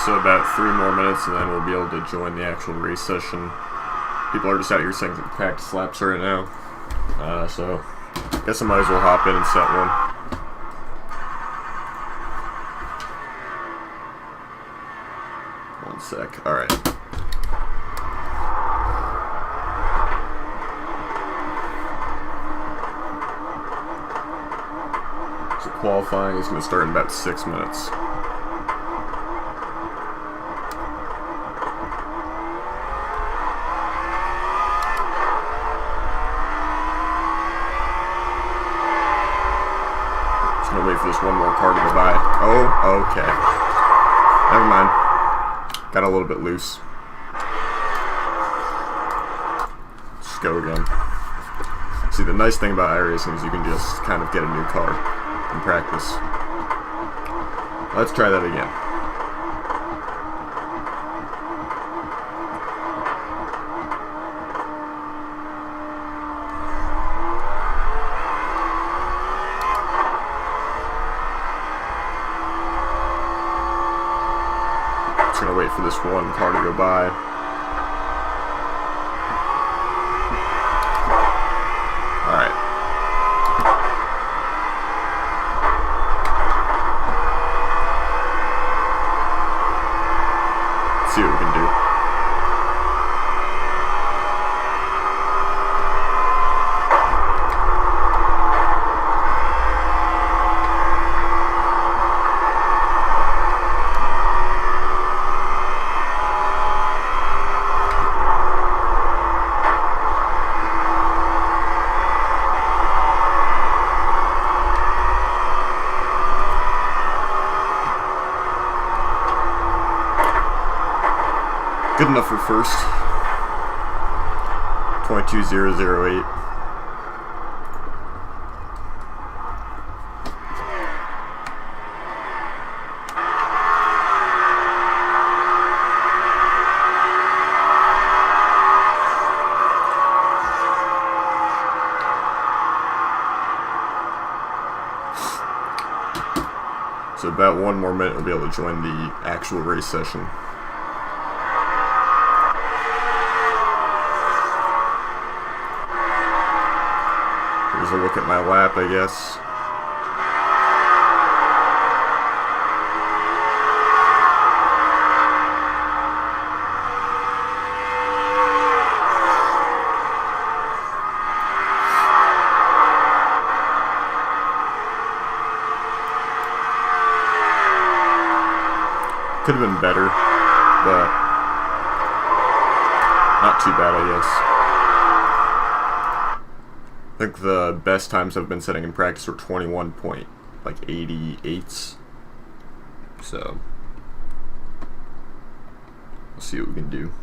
So about 3 more minutes and then we'll be able to join the actual race session. People are just out here saying practice laps right now. So I guess I might as well hop in and set one. One sec. Alright. So qualifying is going to start in about 6 minutes. Wait for this one more car to go by. Oh, okay. Never mind. Got a little bit loose. Just go again. See, the nice thing about iRacing is you can just kind of get a new car in practice. Let's try that again. Gonna wait for this one car to go by. Alright. See what we can do. Good enough for first. 22.008. So about 1 more minute we'll be able to join the actual race session. Here's a look at my lap, I guess. Could have been better, but not too bad, I guess. I think the best times I've been setting in practice were 21.88s. So we'll see what we can do.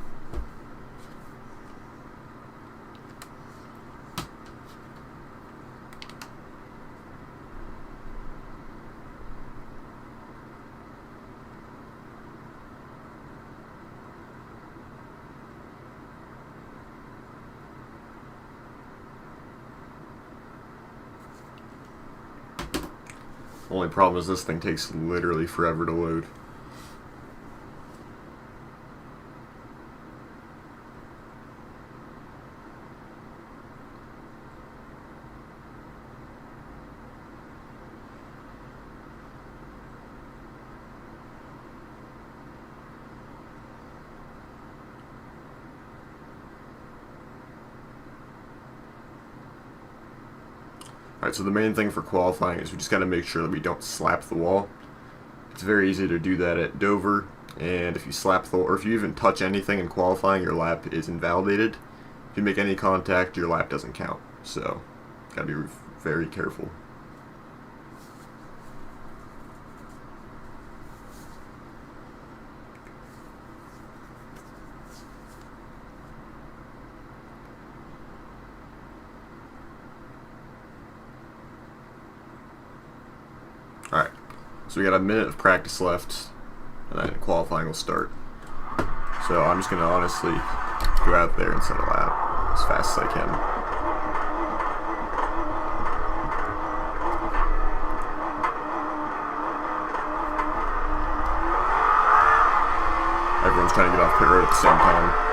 Only problem is this thing takes literally forever to load. Alright, so the main thing for qualifying is we just got to make sure that we don't slap the wall. It's very easy to do that at Dover, and if you slap the wall, or if you even touch anything in qualifying, your lap is invalidated. If you make any contact, your lap doesn't count. So, got to be very careful. Alright, so we got a minute of practice left, and then qualifying will start. So I'm just going to honestly go out there and set a lap as fast as I can. clear out at the same time.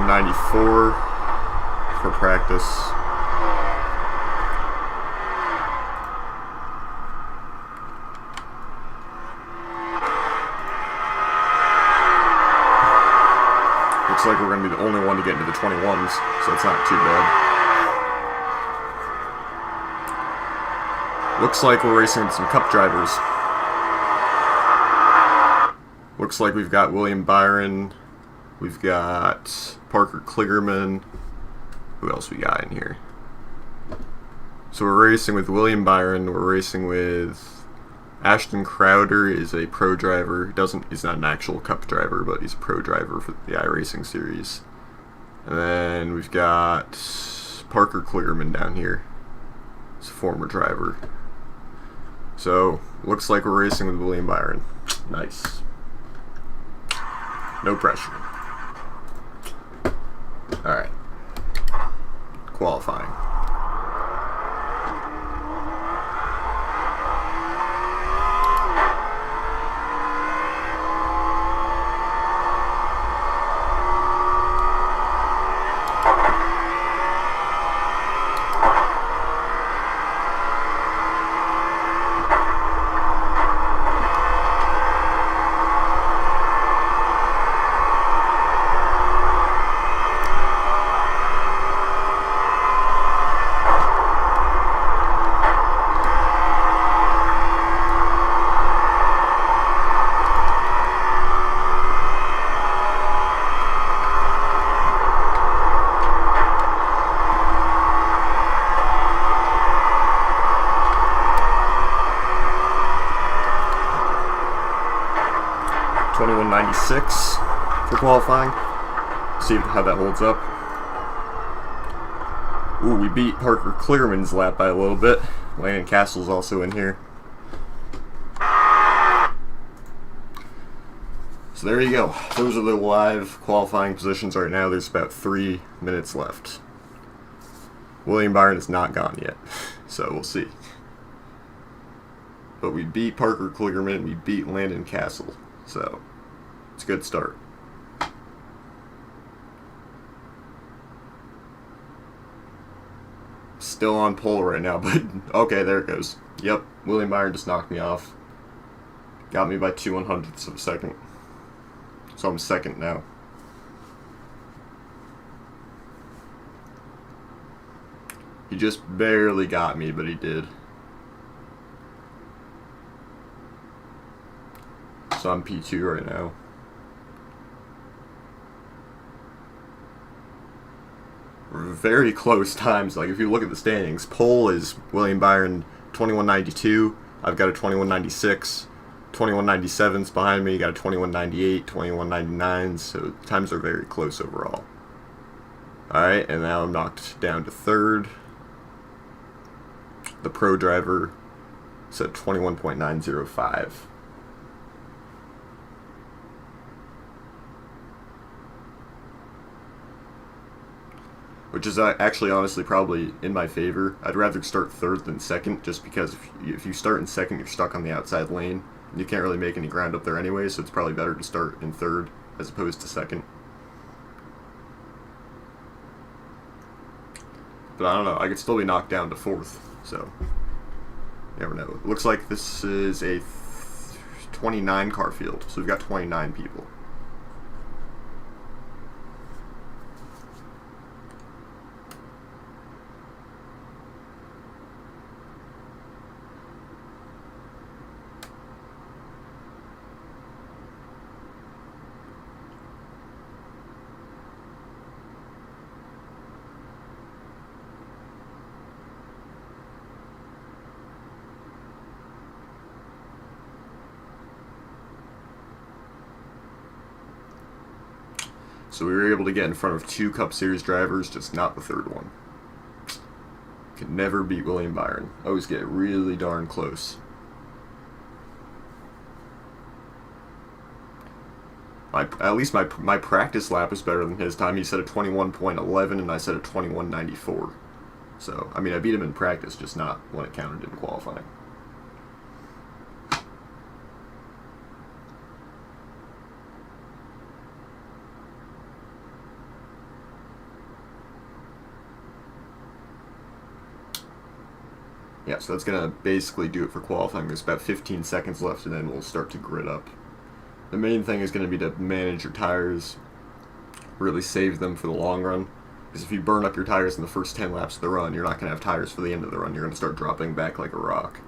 .94 for practice. Looks like we're going to be the only one to get into the 21s, so it's not too bad. Looks like we're racing with some cup drivers. Looks like we've got William Byron. We've got Parker Kligerman. Who else we got in here? So we're racing with William Byron. We're racing with Ashton Crowder. Is a pro driver. He's not an actual cup driver, but he's a pro driver for the Iracing series. And then we've got Parker Kligerman down here. He's a former driver. So looks like we're racing with William Byron. Nice. No pressure. Alright. Qualifying. .96 for qualifying. See how that holds up. Ooh, we beat Parker Kligerman's lap by a little bit. Landon Castle's also in here. So there you go. Those are the live qualifying positions right now. There's about 3 minutes left. William Byron is not gone yet, so we'll see. But we beat Parker Kligerman, we beat Landon Castle, so it's a good start. Still on pole right now, but okay, there it goes. Yep, William Byron just knocked me off. Got me by 2/100ths of a second. So I'm second now. He just barely got me, but he did. So I'm P2 right now. Very close times. Like if you look at the standings, pole is William Byron 21.92. I've got a 21.96. 21.97's behind me. You got a 21.98, 21.99. So times are very close overall. All right, and now I'm knocked down to third. The pro driver said 21.905. Which is actually honestly probably in my favor. I'd rather start third than second, just because if you start in second, you're stuck on the outside lane. You can't really make any ground up there anyway, so it's probably better to start in third as opposed to second. But I don't know, I could still be knocked down to fourth, so you never know. It looks like this is a 29 car field, so we've got 29 people. So we were able to get in front of 2 Cup Series drivers, just not the third one. Could never beat William Byron. Always get really darn close. At least my practice lap was better than his time. He set a 21.11 and I set a 21.94. So, I mean, I beat him in practice, just not when it counted in qualifying. Yeah, so that's going to basically do it for qualifying. There's about 15 seconds left and then we'll start to grid up. The main thing is going to be to manage your tires, really save them for the long run. Because if you burn up your tires in the first 10 laps of the run, you're not going to have tires for the end of the run. You're going to start dropping back like a rock.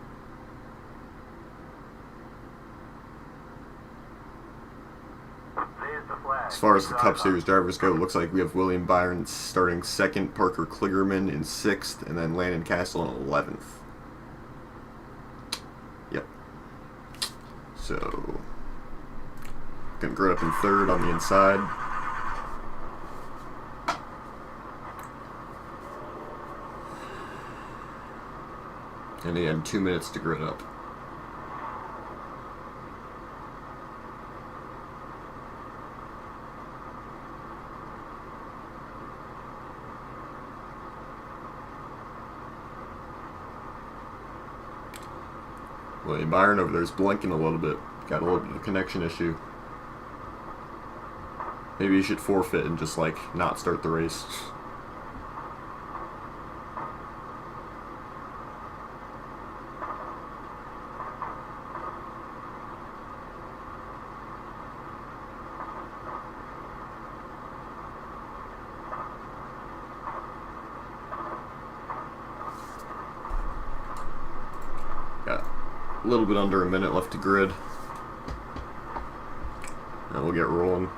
As far as the Cup Series drivers go, it looks like we have William Byron starting 2nd, Parker Kligerman in 6th, and then Landon Castle in 11th. Yep. So, gonna grid up in 3rd on the inside. And again, 2 minutes to grid up. William Byron over there is blinking a little bit. Got a little bit of a connection issue. Maybe you should forfeit and just, like, not start the race. Got a little bit under a minute left to grid. And we'll get rolling.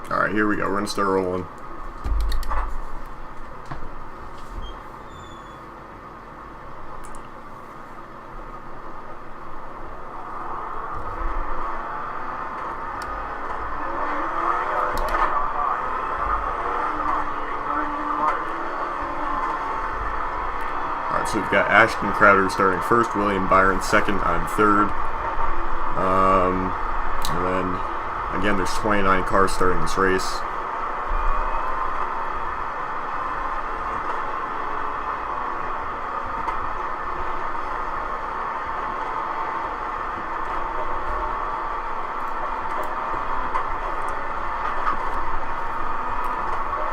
Alright, here we go. We're going to start rolling. Alright, so we've got Ashton Crowder starting 1st, William Byron 2nd, I'm 3rd. And then again, there's 29 cars starting this race.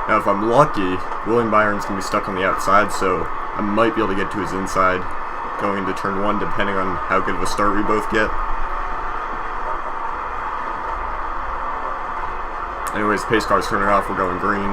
Now, if I'm lucky, William Byron's going to be stuck on the outside, so I might be able to get to his inside going into turn 1, depending on how good of a start we both get. Anyways, pace car's turning off, we're going green.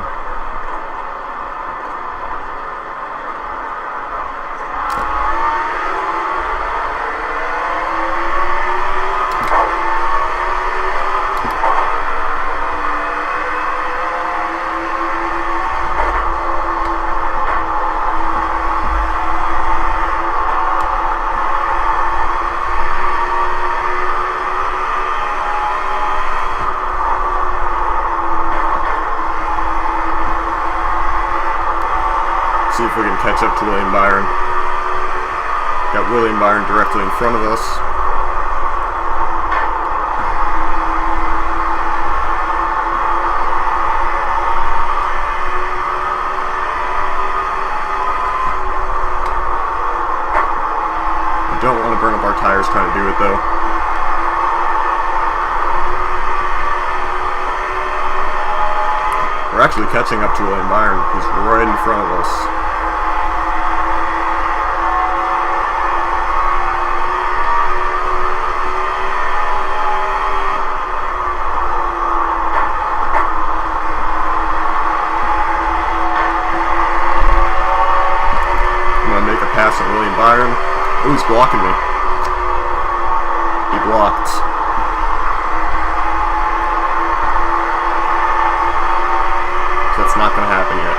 See if we can catch up to William Byron. Got William Byron directly in front of us. We don't want to burn up our tires trying to do it though. We're actually catching up to William Byron, who's right in front of us. Iracing William Byron. Ooh, he's blocking me. He blocked. So that's not going to happen yet.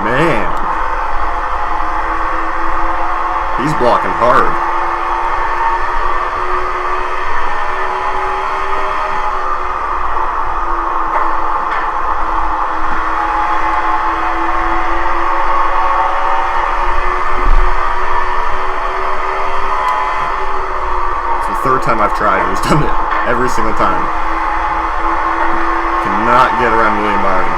Man. He's blocking hard. Third time I've tried, and he's done it every single time. Cannot get around William Byron.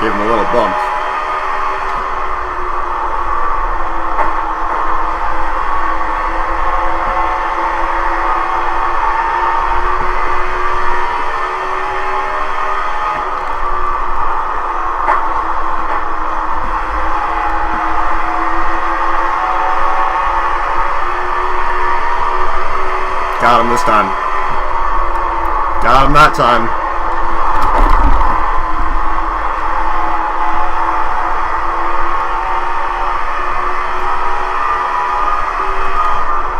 Gave him a little bump. Got him this time. Got him that time.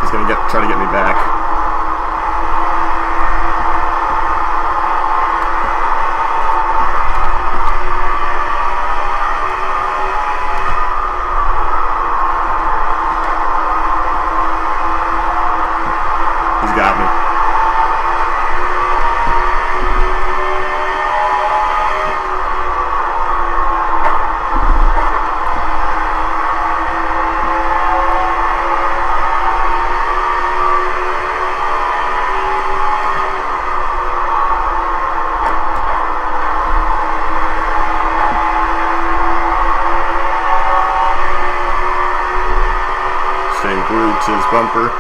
He's gonna try to get me back. Got me. Staying glued to his bumper.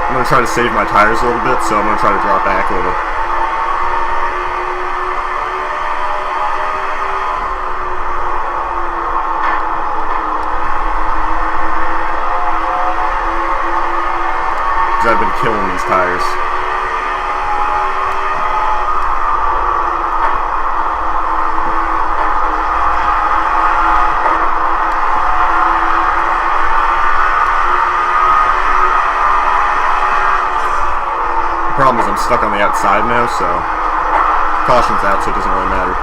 I'm going to try to save my tires a little bit, so I'm going to try to drop back a little. Because I've been killing these tires. The problem is I'm stuck on the outside now, so caution's out, so it doesn't really matter.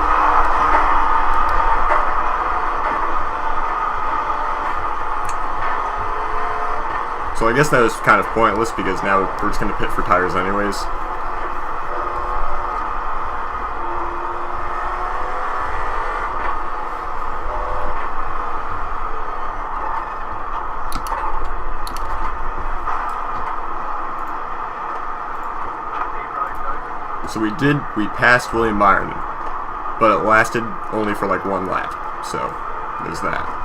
So I guess that was kind of pointless because now we're just going to pit for tires anyways. So we passed William Byron, but it lasted only for like one lap, so there's that.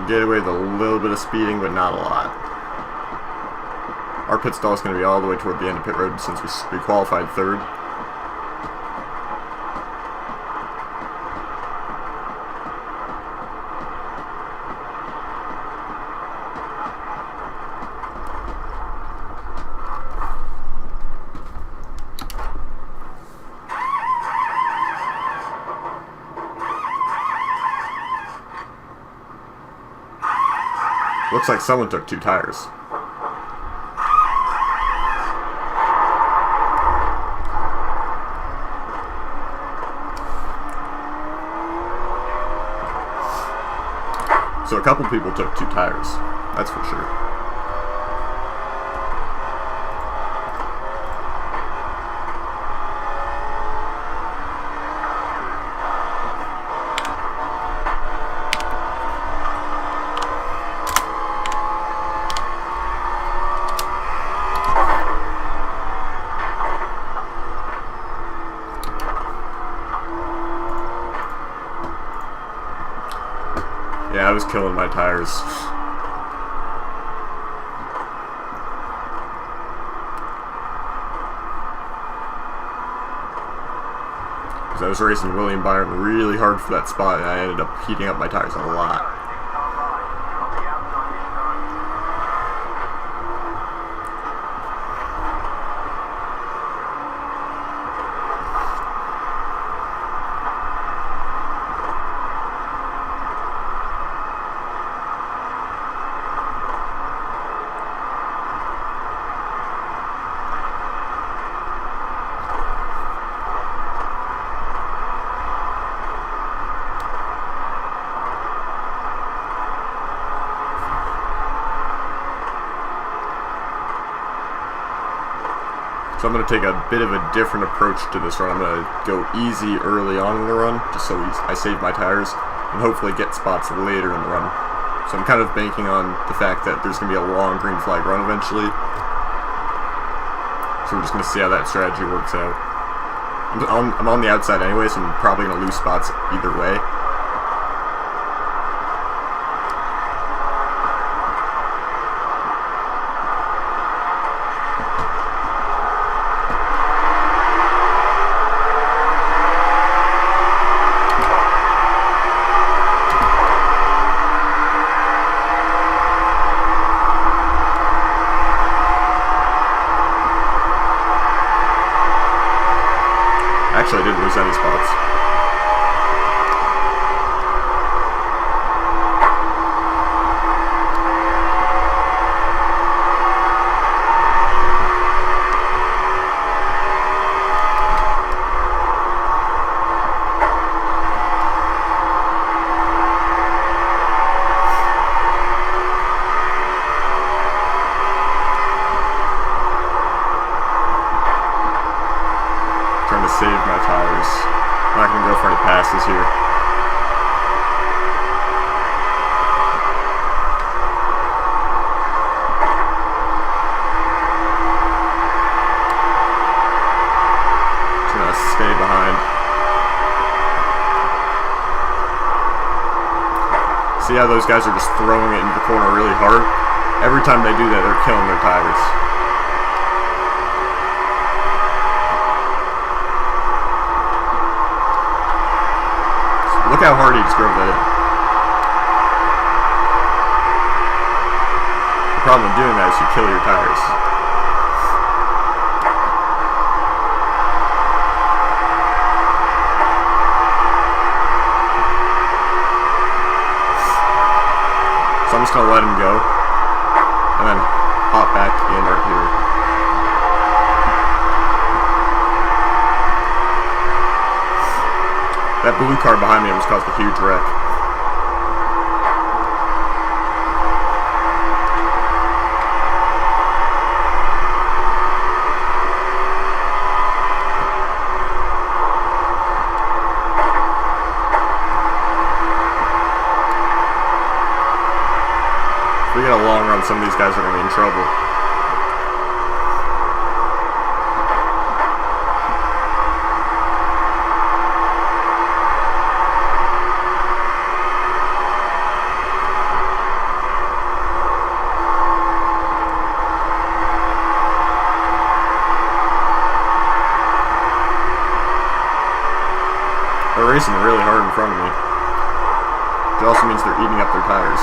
Get away with a little bit of speeding, but not a lot. Our pit stall is going to be all the way toward the end of pit road since we qualified third. Looks like someone took 2 tires. So a couple people took 2 tires, that's for sure. Yeah, I was killing my tires. Because I was racing William Byron really hard for that spot, and I ended up heating up my tires a lot. So I'm going to take a bit of a different approach to this run. I'm going to go easy early on in the run, just so I save my tires, and hopefully get spots later in the run. So I'm kind of banking on the fact that there's going to be a long green flag run eventually. So we're just going to see how that strategy works out. I'm on the outside anyway, so I'm probably going to lose spots either way. Actually, I didn't lose any spots. Trying to save my tires. I'm not going to go for any passes here. Just going to stay behind. See how those guys are just throwing it into the corner really hard? Every time they do that, they're killing their tires. Look how hard he just drove that in. The problem with doing that is you kill your tires. So I'm just going to let him go, and then hop back in right here. That blue car behind me almost caused a huge wreck. If we get a long run, some of these guys are going to be in trouble. They're racing really hard in front of me. It also means they're eating up their tires.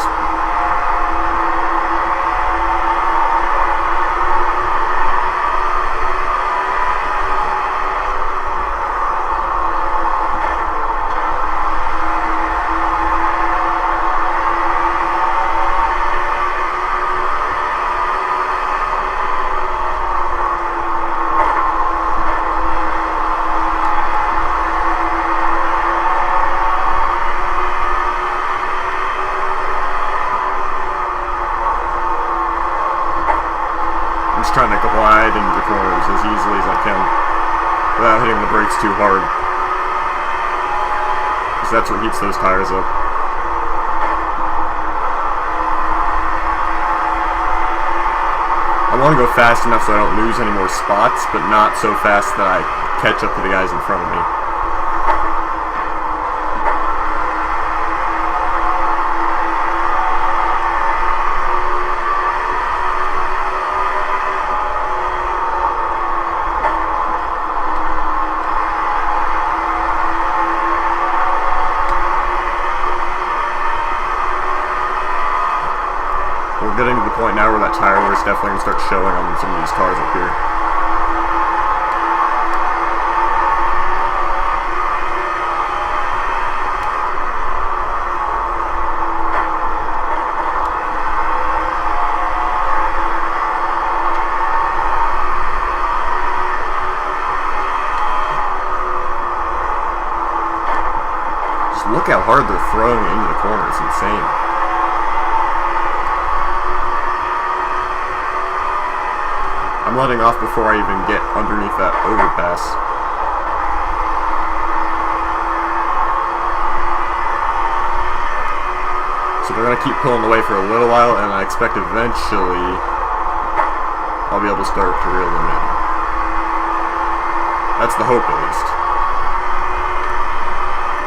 Just trying to glide into the corners as easily as I can without hitting the brakes too hard. Because that's what heats those tires up. I want to go fast enough so I don't lose any more spots, but not so fast that I catch up to the guys in front of me. We're getting to the point now where that tire wear is definitely going to start showing on some of these cars up here. Just look how hard they're throwing into the corner, it's insane. I'm letting off before I even get underneath that overpass. So they're going to keep pulling away for a little while, and I expect eventually I'll be able to start to reel them in. That's the hope, at least.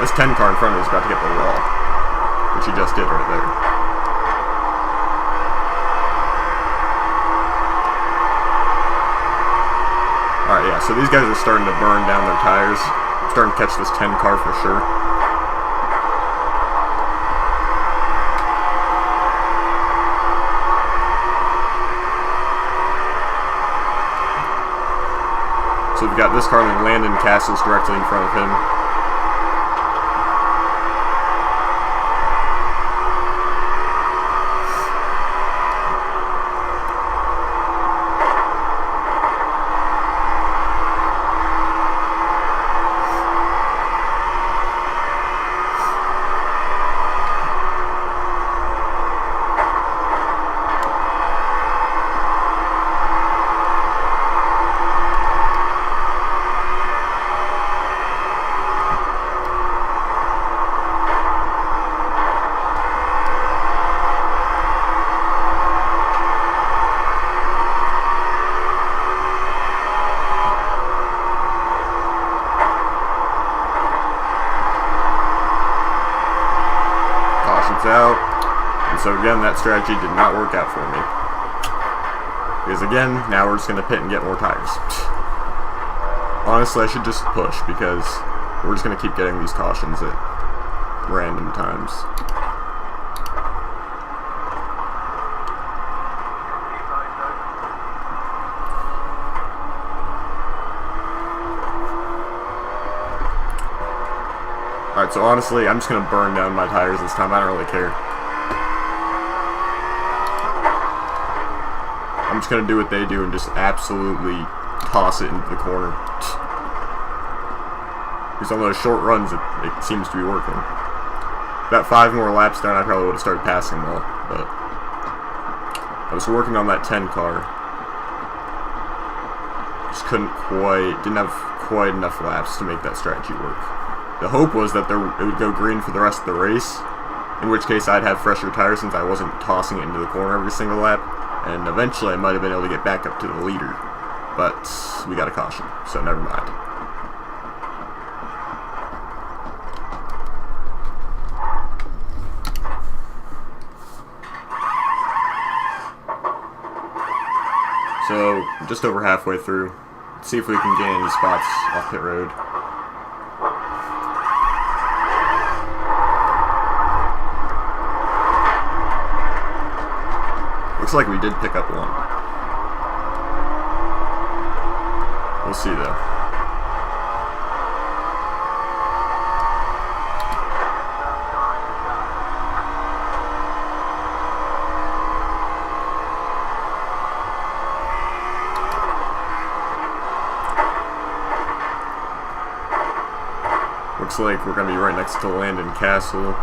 This 10 car in front of me is about to get the wall, which he just did right there. Alright, yeah, so these guys are starting to burn down their tires. I'm starting to catch this 10 car for sure. So we've got this car and Landon Castles directly in front of him. Out, and so again that strategy did not work out for me, because again now we're just going to pit and get more tires. Honestly, I should just push, because we're just going to keep getting these cautions at random times. Alright, so honestly, I'm just going to burn down my tires this time. I don't really care. I'm just going to do what they do and just absolutely toss it into the corner. Because on those short runs, it seems to be working. About 5 more laps down, I probably would have started passing them all. But I was working on that 10 car. Just didn't have quite enough laps to make that strategy work. The hope was that it would go green for the rest of the race, in which case I'd have fresher tires since I wasn't tossing it into the corner every single lap, and eventually I might have been able to get back up to the leader, but we got a caution, so never mind. So, just over halfway through. Let's see if we can gain any spots off pit road. Looks like we did pick up one. We'll see though. Looks like we're going to be right next to Landon Castle.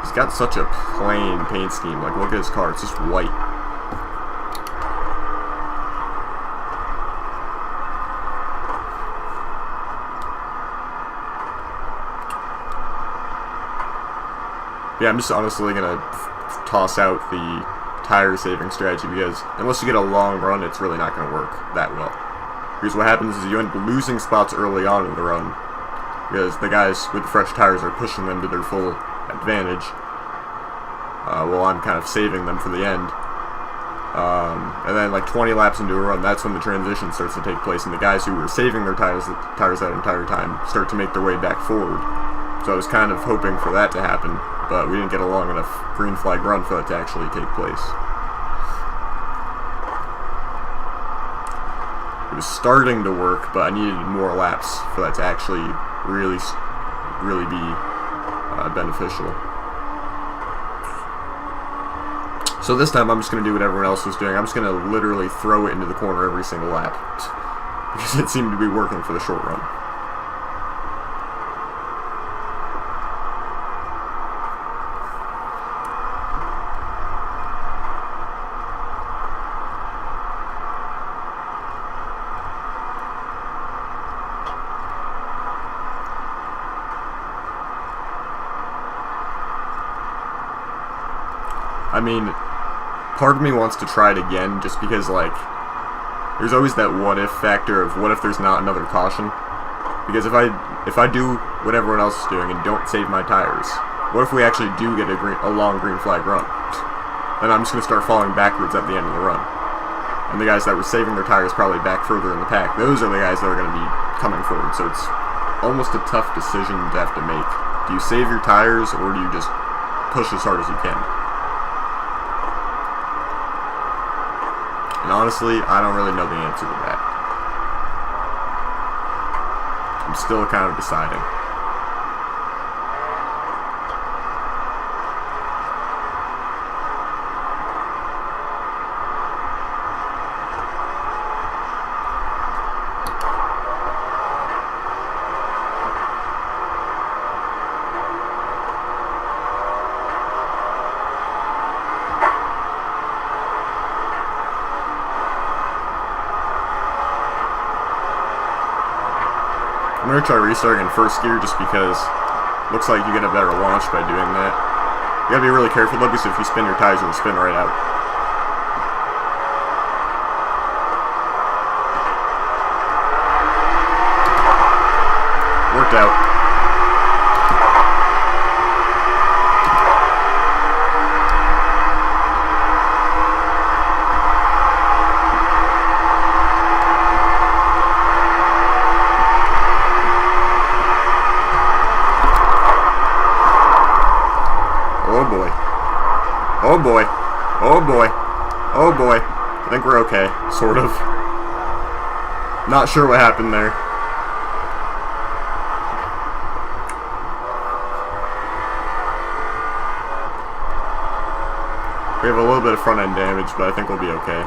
He's got such a plain paint scheme. Like, look at his car. It's just white. Yeah, I'm just honestly gonna toss out the tire saving strategy because unless you get a long run, it's really not gonna work that well. Because what happens is you end up losing spots early on in the run because the guys with the fresh tires are pushing them to their full advantage. While I'm kind of saving them for the end. And then like 20 laps into a run, that's when the transition starts to take place, and the guys who were saving their tires that entire time start to make their way back forward. So I was kind of hoping for that to happen, but we didn't get a long enough green flag run for that to actually take place. It was starting to work, but I needed more laps for that to actually really be beneficial. So this time I'm just going to do what everyone else was doing. I'm just going to literally throw it into the corner every single lap. Because it seemed to be working for the short run. I mean, part of me wants to try it again just because, like, there's always that what if factor of what if there's not another caution. Because if I do what everyone else is doing and don't save my tires, what if we actually do get a long green flag run? Then I'm just going to start falling backwards at the end of the run. And the guys that were saving their tires probably back further in the pack, those are the guys that are going to be coming forward. So it's almost a tough decision to have to make. Do you save your tires or do you just push as hard as you can? And honestly, I don't really know the answer to that. I'm still kind of deciding. I'm going to try restarting in first gear just because it looks like you get a better launch by doing that. You gotta be really careful though, because if you spin your tires, it'll spin right out. Worked out. Oh boy. Oh boy. Oh boy. Oh boy. I think we're okay. Sort of. Not sure what happened there. We have a little bit of front end damage, but I think we'll be okay.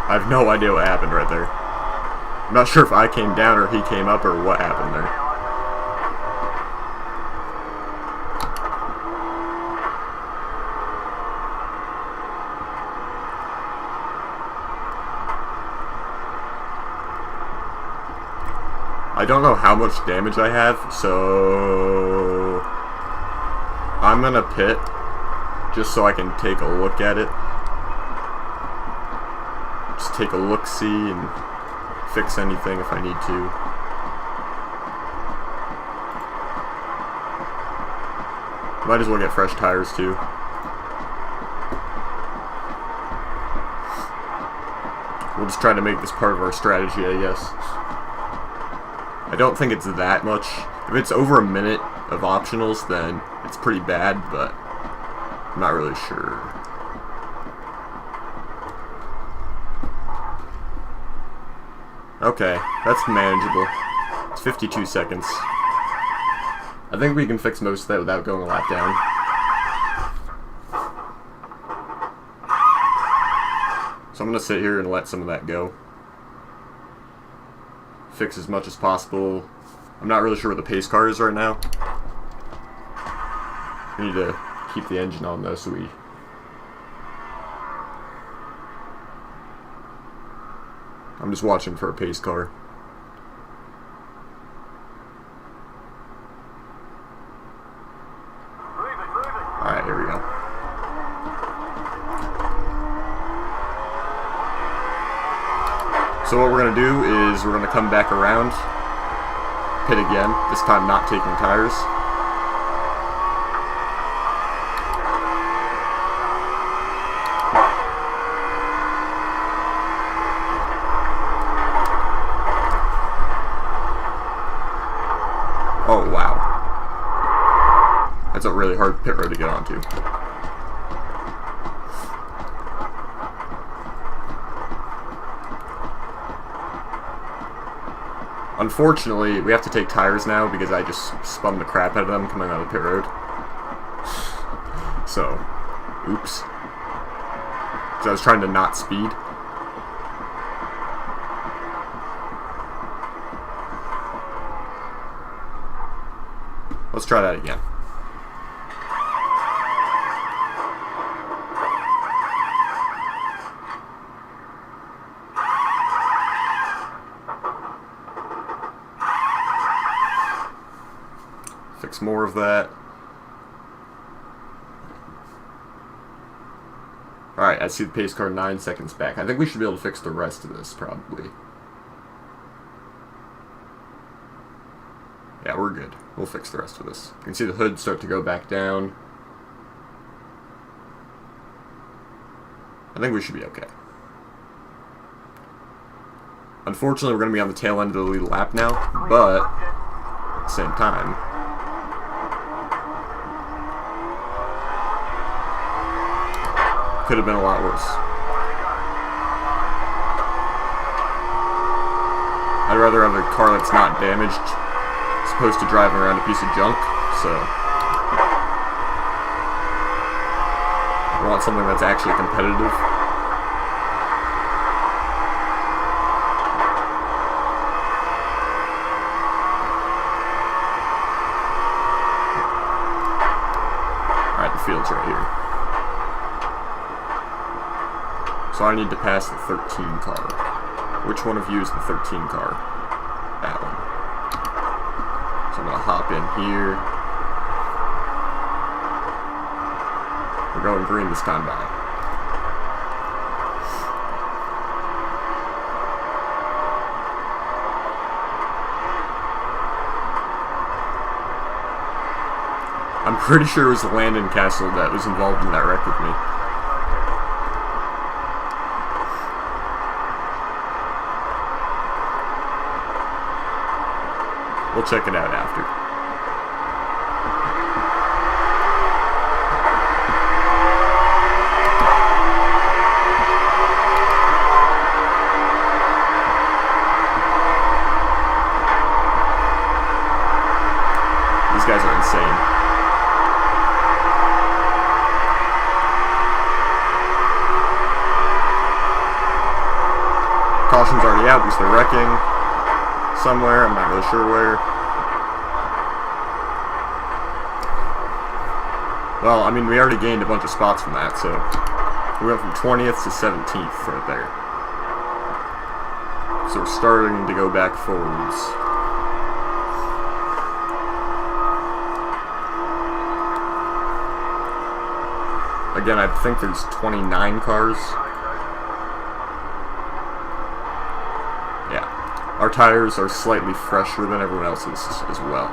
I have no idea what happened right there. I'm not sure if I came down or he came up or what happened there. I don't know how much damage I have, so I'm gonna pit just so I can take a look at it. Just take a look-see and fix anything if I need to. Might as well get fresh tires too. We'll just try to make this part of our strategy, I guess. I don't think it's that much. If it's over a minute of optionals, then it's pretty bad, but I'm not really sure. Okay, that's manageable. It's 52 seconds. I think we can fix most of that without going a lap down. So I'm going to sit here and let some of that go. Fix as much as possible. I'm not really sure where the pace car is right now. We need to keep the engine on though, so I'm just watching for a pace car. So what we're going to do is we're going to come back around, pit again, this time not taking tires. Oh wow. That's a really hard pit road to get onto. Unfortunately, we have to take tires now because I just spun the crap out of them coming out of the pit road. So, oops. So I was trying to not speed. Let's try that again. Fix more of that. Alright, I see the pace car 9 seconds back. I think we should be able to fix the rest of this, probably. Yeah, we're good. We'll fix the rest of this. You can see the hood start to go back down. I think we should be okay. Unfortunately, we're going to be on the tail end of the lead lap now, but at the same time, could have been a lot worse. I'd rather have a car that's not damaged as opposed to driving around a piece of junk, so I want something that's actually competitive. Alright, the field's right here. So I need to pass the 13 car. Which one of you is the 13 car? That one. So I'm going to hop in here. We're going green this time by. I'm pretty sure it was Landon Castle that was involved in that wreck with me. We'll check it out after. These guys are insane. Caution's already out because they're wrecking somewhere, I'm not really sure where. Well, I mean, we already gained a bunch of spots from that, so we went from 20th to 17th right there. So we're starting to go back forwards. Again, I think there's 29 cars. Our tires are slightly fresher than everyone else's as well.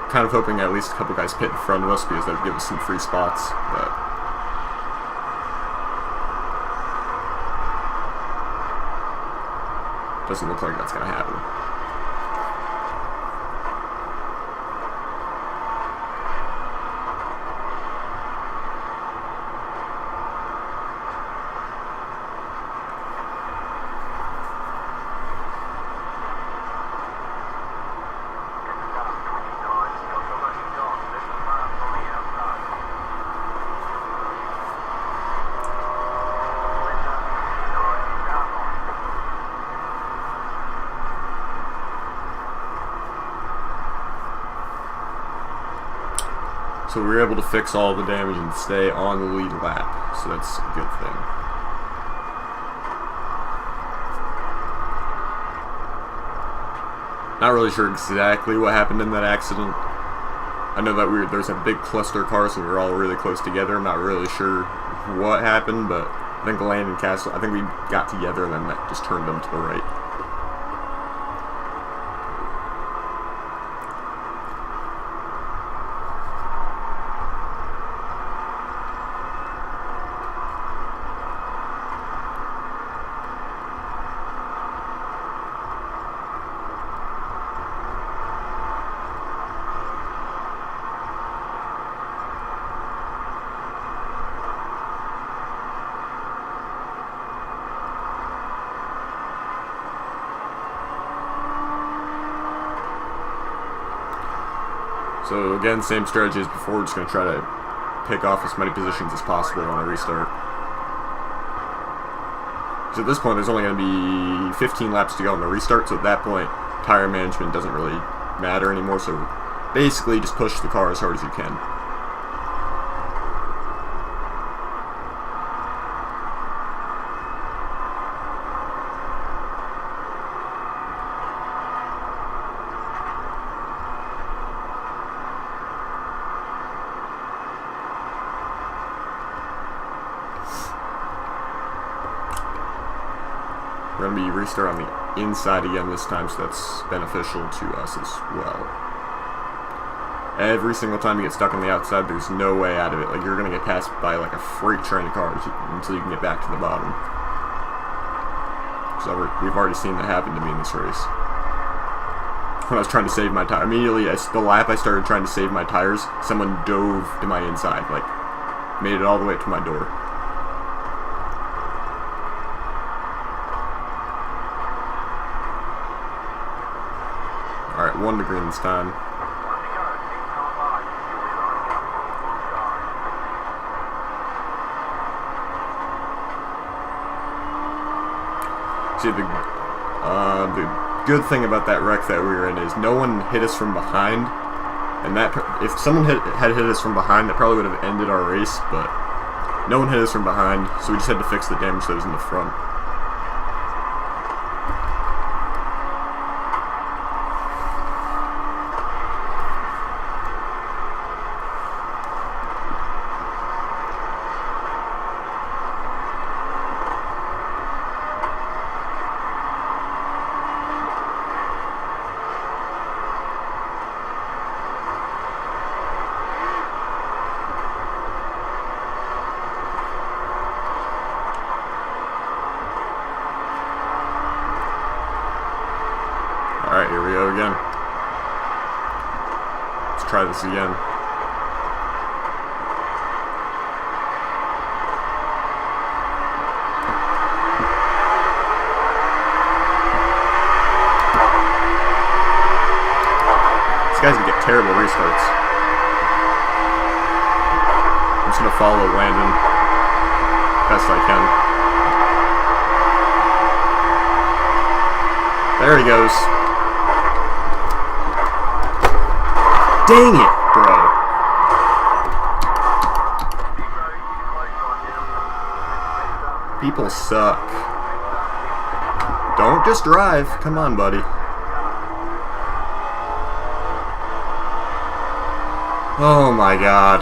Kind of hoping at least a couple guys pit in front of us because that would give us some free spots, but doesn't look like that's going to happen. So we were able to fix all the damage and stay on the lead lap, so that's a good thing. Not really sure exactly what happened in that accident. I know that there's a big cluster of cars, so we were all really close together. I'm not really sure what happened, but I think the landing castle, I think we got together and then that just turned them to the right. So again, same strategy as before, we're just going to try to pick off as many positions as possible on a restart. So at this point, there's only going to be 15 laps to go on the restart, so at that point, tire management doesn't really matter anymore, so basically just push the car as hard as you can. We're going to be restart on the inside again this time, so that's beneficial to us as well. Every single time you get stuck on the outside, there's no way out of it. Like, you're going to get passed by like a freight train of cars until you can get back to the bottom. So we've already seen that happen to me in this race. When I was trying to save my tire, immediately as the lap I started trying to save my tires, someone dove to my inside, like made it all the way to my door. Alright, 1 to green this time. See, the good thing about that wreck that we were in is no one hit us from behind, and that if someone had hit us from behind, that probably would have ended our race, but no one hit us from behind, so we just had to fix the damage that was in the front. Alright, here we go again. Let's try this again. These guys would get terrible restarts. I'm just gonna follow Landon best I can. There he goes. Dang it, bro. People suck. Don't just drive. Come on, buddy. Oh my god.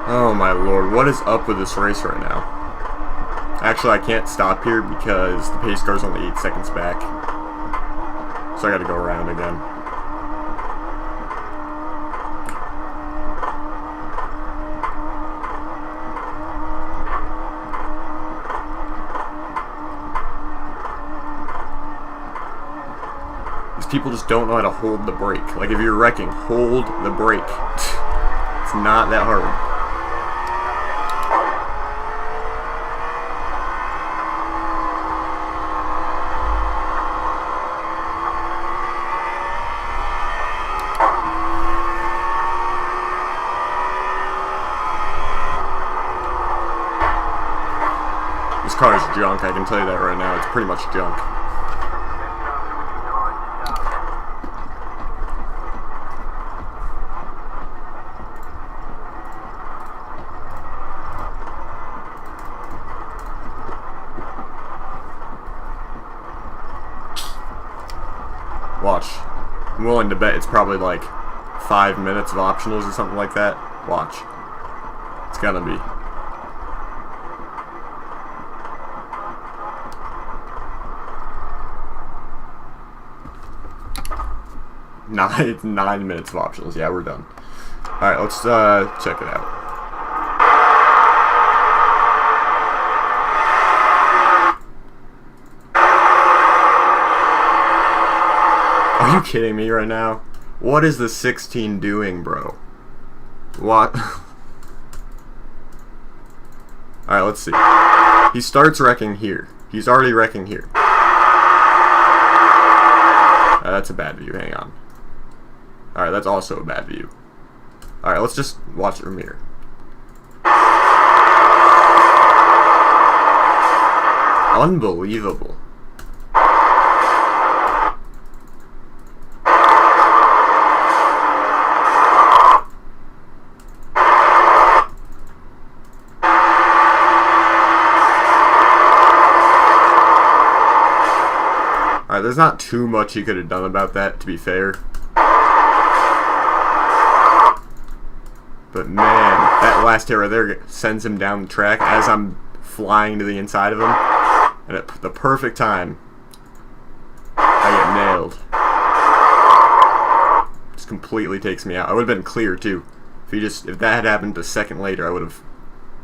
Oh my lord, what is up with this race right now? Actually, I can't stop here because the pace car's only 8 seconds back. So I gotta go around again. These people just don't know how to hold the brake. Like, if you're wrecking, hold the brake. It's not that hard. This car is junk, I can tell you that right now. It's pretty much junk. Watch. I'm willing to bet it's probably like 5 minutes of optionals or something like that. Watch. It's gonna be. It's 9 minutes of optionals. Yeah, we're done. Alright, let's check it out. Are you kidding me right now? What is the 16 doing, bro? What? Alright, let's see. He starts wrecking here. He's already wrecking here. That's a bad view. Hang on. Alright, that's also a bad view. Alright, let's just watch it from here. Unbelievable. Alright, there's not too much he could have done about that, to be fair. But man, that last hit right there sends him down the track as I'm flying to the inside of him. And at the perfect time, I get nailed. Just completely takes me out. I would have been clear too. If that had happened a second later, I would have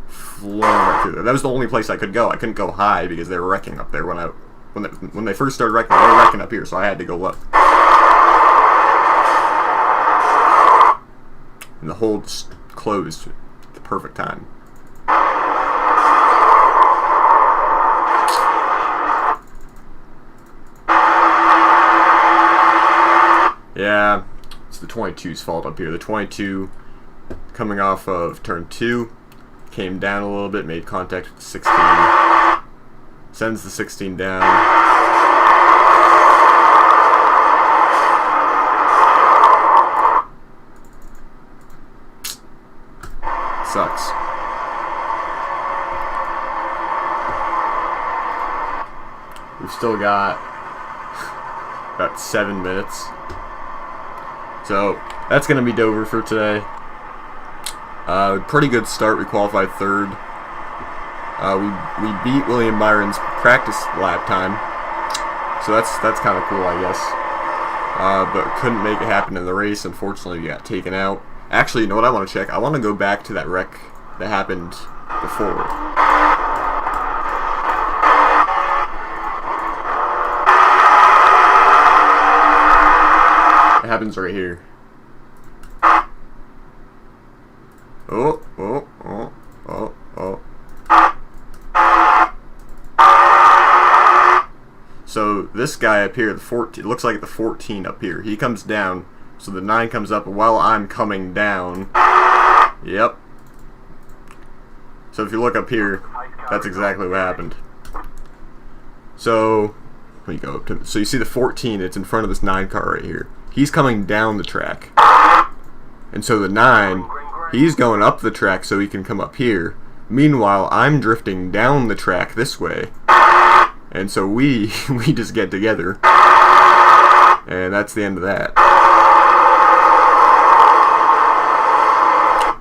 flown right through there. That was the only place I could go. I couldn't go high because they were wrecking up there when they first started wrecking. They were wrecking up here, so I had to go low. And the hole just closed at the perfect time. Yeah, it's the 22's fault up here. The 22, coming off of turn 2, came down a little bit, made contact with the 16, sends the 16 down. Sucks. We've still got about 7 minutes. So that's going to be Dover for today. Pretty good start. We qualified 3rd. We beat William Byron's practice lap time. So that's kind of cool, I guess. But couldn't make it happen in the race. Unfortunately, we got taken out. Actually, you know what I want to check? I want to go back to that wreck that happened before. It happens right here. Oh. So this guy up here, the 14, looks like the 14 up here. He comes down, so the 9 comes up while I'm coming down. Yep. So if you look up here, that's exactly what happened. So let me go up to. So you see the 14. It's in front of this 9 car right here. He's coming down the track, and so the 9, he's going up the track so he can come up here. Meanwhile, I'm drifting down the track this way. And so we just get together, and that's the end of that.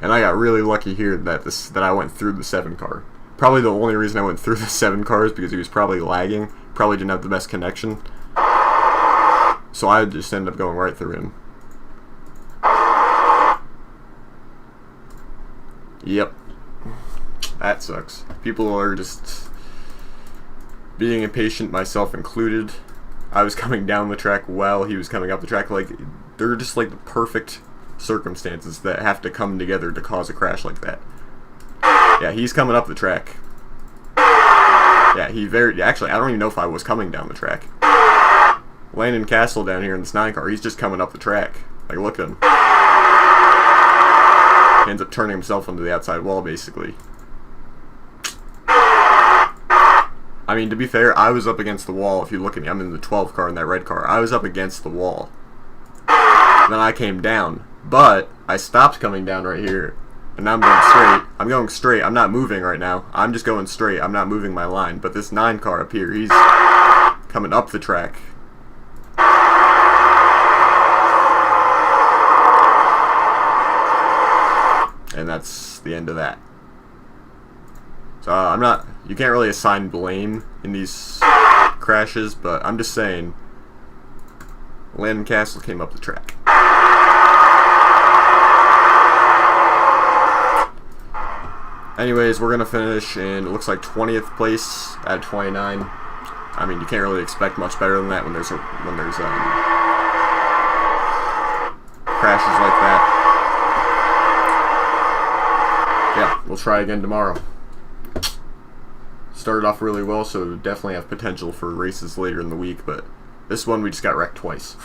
And I got really lucky here that I went through the 7 car. Probably the only reason I went through the 7 car is because he was probably lagging, probably didn't have the best connection. So I just ended up going right through him. Yep. That sucks. People are just being impatient, myself included. I was coming down the track while he was coming up the track. Like, they're just like the perfect circumstances that have to come together to cause a crash like that. Yeah, he's coming up the track. Yeah, actually, I don't even know if I was coming down the track. Landon Castle down here in this 9 car, he's just coming up the track. Like, look at him. He ends up turning himself onto the outside wall, basically. I mean, to be fair, I was up against the wall. If you look at me, I'm in the 12 car in that red car. I was up against the wall. Then I came down. But I stopped coming down right here. And now I'm going straight. I'm going straight. I'm not moving right now. I'm just going straight. I'm not moving my line. But this 9 car up here, he's coming up the track. that's the end of that. So I'm not, you can't really assign blame in these crashes, but I'm just saying, Landon Castle came up the track. Anyways, we're gonna finish in, it looks like 20th place at 29. I mean, you can't really expect much better than that when there's crashes like that. Yeah, we'll try again tomorrow. Started off really well, so definitely have potential for races later in the week, but this one we just got wrecked twice,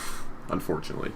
unfortunately.